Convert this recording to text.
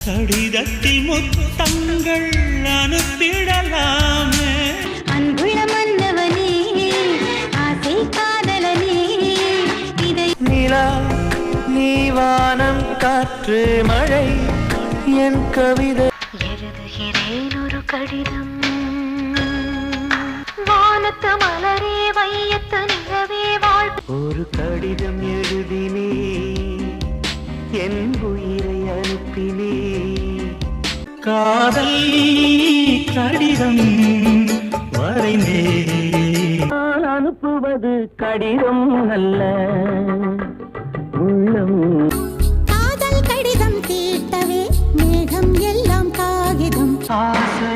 கடிதத்தில் முத்தங்கள் அனுப்பிடலாமே. அன்புள்ள மன்னவனே, ஆசை காதலனே, இதை நிலா நீ வானம் காற்று மழை என் கவிதை எழுதுகிறேன் ஒரு கடிதம். வானத்து மலரே, வையத்து நிலவே, வாழ் ஒரு கடிதம் எழுதினே என் உயிரை அனுப்பினே. காதல் கடிதம் வரைந்தே. நான் அனுப்புவது கடிதம் அல்ல உள்ளம். காதல் கடிதம் தீட்டவே மேகம் எல்லாம் காகிதம். ஆசை